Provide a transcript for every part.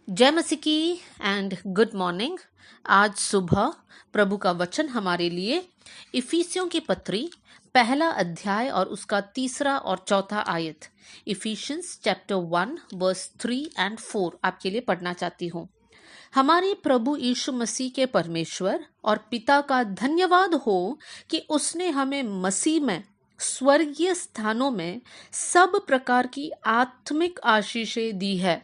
जय मसीह की एंड गुड मॉर्निंग। आज सुबह प्रभु का वचन हमारे लिए इफिसियों की पत्री पहला अध्याय और उसका तीसरा और चौथा आयत इफिशियंस चैप्टर 1 वर्स 3 एंड 4 आपके लिए पढ़ना चाहती हूँ। हमारे प्रभु यीशु मसीह के परमेश्वर और पिता का धन्यवाद हो कि उसने हमें मसीह में स्वर्गीय स्थानों में सब प्रकार की आत्मिक आशीषें दी है,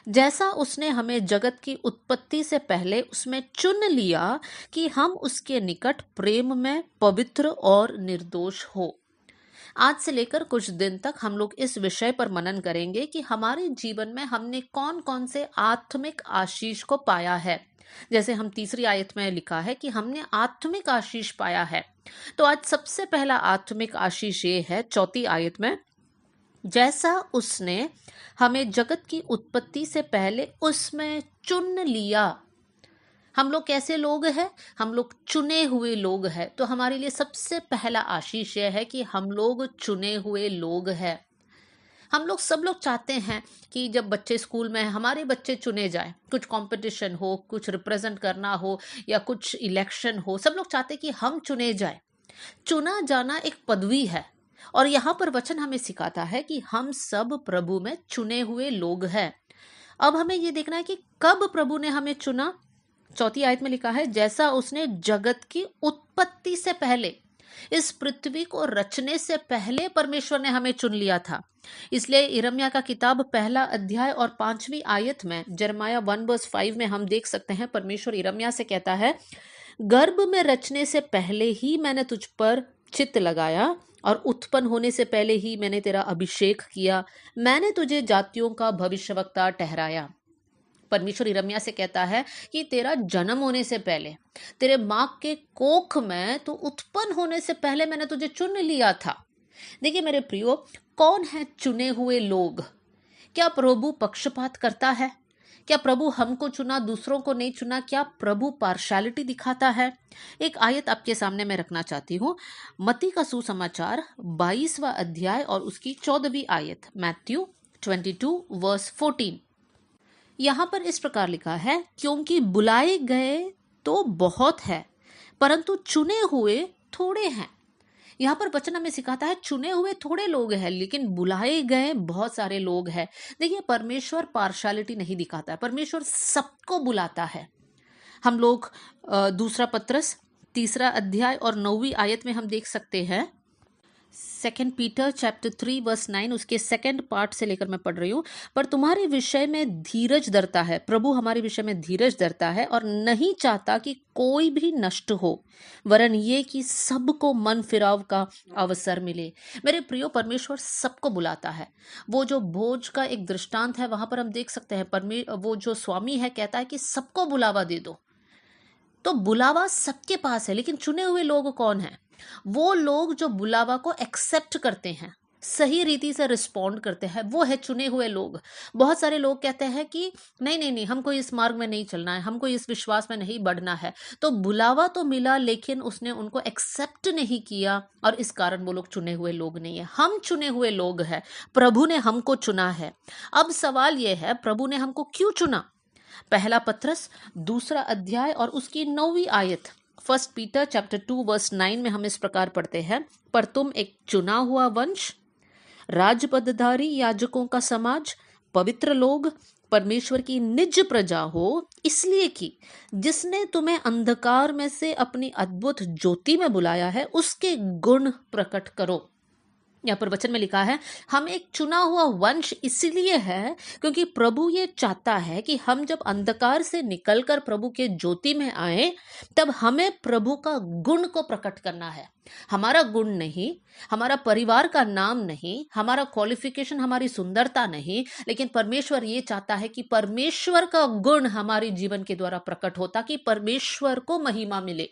जैसा उसने हमें जगत की उत्पत्ति से पहले उसमें चुन लिया कि हम उसके निकट प्रेम में पवित्र और निर्दोष हो। आज से लेकर कुछ दिन तक हम लोग इस विषय पर मनन करेंगे कि हमारे जीवन में हमने कौन कौन से आत्मिक आशीष को पाया है। जैसे हम तीसरी आयत में लिखा है कि हमने आत्मिक आशीष पाया है, तो आज सबसे पहला आत्मिक आशीष ये है चौथी आयत में, जैसा उसने हमें जगत की उत्पत्ति से पहले उसमें चुन लिया। हम लोग कैसे लोग हैं? हम लोग चुने हुए लोग हैं। तो हमारे लिए सबसे पहला आशीष यह है कि हम लोग चुने हुए लोग हैं। हम लोग सब लोग चाहते हैं कि जब बच्चे स्कूल में हैं हमारे बच्चे चुने जाए, कुछ कंपटीशन हो, कुछ रिप्रेजेंट करना हो या कुछ इलेक्शन हो, सब लोग चाहते हैं कि हम चुने जाए। चुना जाना एक पदवी है और यहाँ पर वचन हमें सिखाता है कि हम सब प्रभु में चुने हुए लोग हैं। अब हमें ये देखना है कि कब प्रभु ने हमें चुना। चौथी आयत में लिखा है, जैसा उसने जगत की उत्पत्ति से पहले, इस पृथ्वी को रचने से पहले परमेश्वर ने हमें चुन लिया था। इसलिए यिर्मयाह का किताब पहला अध्याय और 5वीं आयत में यिर्मयाह 1 वर्स 5 में हम देख सकते हैं, परमेश्वर यिर्मयाह से कहता है, गर्भ में रचने से पहले ही मैंने तुझ पर चित्त लगाया और उत्पन्न होने से पहले ही मैंने तेरा अभिषेक किया, मैंने तुझे जातियों का भविष्यवक्ता ठहराया। परमेश्वर यिर्मयाह से कहता है कि तेरा जन्म होने से पहले, तेरे माँ के कोख में तो उत्पन्न होने से पहले मैंने तुझे चुन लिया था। देखिए मेरे प्रियो, कौन है चुने हुए लोग? क्या प्रभु पक्षपात करता है? क्या प्रभु हमको चुना, दूसरों को नहीं चुना? क्या प्रभु पार्शालिटी दिखाता है? एक आयत आपके सामने मैं रखना चाहती हूँ, मत्ती का सुसमाचार 22वां अध्याय और उसकी 14वीं आयत, मैथ्यू 22 वर्स 14। यहाँ पर इस प्रकार लिखा है, क्योंकि बुलाए गए तो बहुत है परंतु चुने हुए थोड़े हैं। यहाँ पर वचन हमें सिखाता है चुने हुए थोड़े लोग हैं लेकिन बुलाए गए बहुत सारे लोग हैं। देखिए परमेश्वर पार्शालिटी नहीं दिखाता है, परमेश्वर सबको बुलाता है। हम लोग दूसरा पत्रस 3 अध्याय और 9वीं आयत में हम देख सकते हैं, 2 पीटर चैप्टर 3 वर्स 9, उसके सेकंड पार्ट से लेकर मैं पढ़ रही हूँ। पर तुम्हारे विषय में धीरज धरता है, प्रभु हमारे विषय में धीरज धरता है और नहीं चाहता कि कोई भी नष्ट हो, वरन ये कि सबको मन फिराव का अवसर मिले। मेरे प्रियो, परमेश्वर सबको बुलाता है। वो जो भोज का एक दृष्टांत है वहां पर हम देख सकते हैं, वो जो स्वामी है कहता है कि सबको बुलावा दे दो। तो बुलावा सबके पास है, लेकिन चुने हुए लोग कौन हैं? वो लोग जो बुलावा को एक्सेप्ट करते हैं, सही रीति से रिस्पॉन्ड करते हैं, वो है चुने हुए लोग। बहुत सारे लोग कहते हैं कि नहीं नहीं नहीं, हमको इस मार्ग में नहीं चलना है, हमको इस विश्वास में नहीं बढ़ना है। तो बुलावा तो मिला लेकिन उसने उनको एक्सेप्ट नहीं किया और इस कारण वो लोग चुने हुए लोग नहीं है। हम चुने हुए लोग हैं, प्रभु ने हमको चुना है। अब सवाल यह है, प्रभु ने हमको क्यों चुना? पहला पत्रस 2 अध्याय और उसकी 9वीं आयत, 1 पीटर चैप्टर 2 वर्स 9 में हम इस प्रकार पढ़ते हैं, पर तुम एक चुना हुआ वंश, राजपदधारी याजकों का समाज, पवित्र लोग, परमेश्वर की निज प्रजा हो, इसलिए कि जिसने तुम्हें अंधकार में से अपनी अद्भुत ज्योति में बुलाया है उसके गुण प्रकट करो। यहाँ पर वचन में लिखा है, हम एक चुना हुआ वंश इसलिए है क्योंकि प्रभु ये चाहता है कि हम जब अंधकार से निकलकर प्रभु के ज्योति में आए तब हमें प्रभु का गुण को प्रकट करना है। हमारा गुण नहीं, हमारा परिवार का नाम नहीं, हमारा क्वालिफिकेशन, हमारी सुंदरता नहीं, लेकिन परमेश्वर ये चाहता है कि परमेश्वर का गुण हमारे जीवन के द्वारा प्रकट हो ताकि परमेश्वर को महिमा मिले।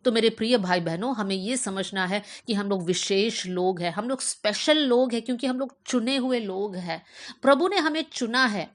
तो मेरे प्रिय भाई बहनों, हमें ये समझना है कि हम लोग विशेष लोग हैं, हम लोग स्पेशल लोग हैं क्योंकि हम लोग चुने हुए लोग हैं। प्रभु ने हमें चुना है,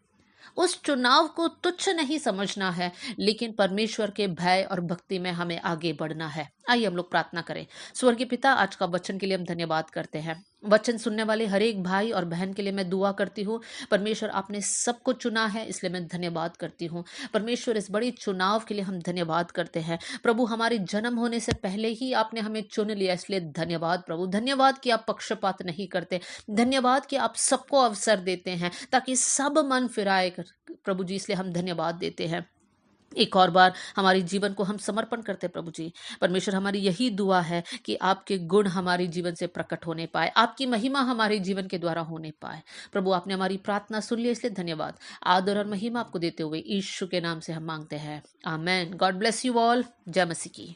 उस चुनाव को तुच्छ नहीं समझना है, लेकिन परमेश्वर के भय और भक्ति में हमें आगे बढ़ना है। आइए हम लोग प्रार्थना करें। स्वर्गीय पिता, आज का वचन के लिए हम धन्यवाद करते हैं। वचन सुनने वाले हर एक भाई और बहन के लिए मैं दुआ करती हूँ। परमेश्वर, आपने सबको चुना है, इसलिए मैं धन्यवाद करती हूँ। परमेश्वर, इस बड़ी चुनाव के लिए हम धन्यवाद करते हैं। प्रभु, हमारे जन्म होने से पहले ही आपने हमें चुन लिया, इसलिए धन्यवाद प्रभु। धन्यवाद कि आप पक्षपात नहीं करते। धन्यवाद कि आप सबको अवसर देते हैं ताकि सब मन फिराए प्रभु जी, इसलिए हम धन्यवाद देते हैं। एक और बार हमारे जीवन को हम समर्पण करते हैं प्रभु जी। परमेश्वर, हमारी यही दुआ है कि आपके गुण हमारे जीवन से प्रकट होने पाए, आपकी महिमा हमारे जीवन के द्वारा होने पाए। प्रभु, आपने हमारी प्रार्थना सुन ली, इसलिए धन्यवाद। आदर और महिमा आपको देते हुए यीशु के नाम से हम मांगते हैं, amen. God bless you all. जय मसीह की।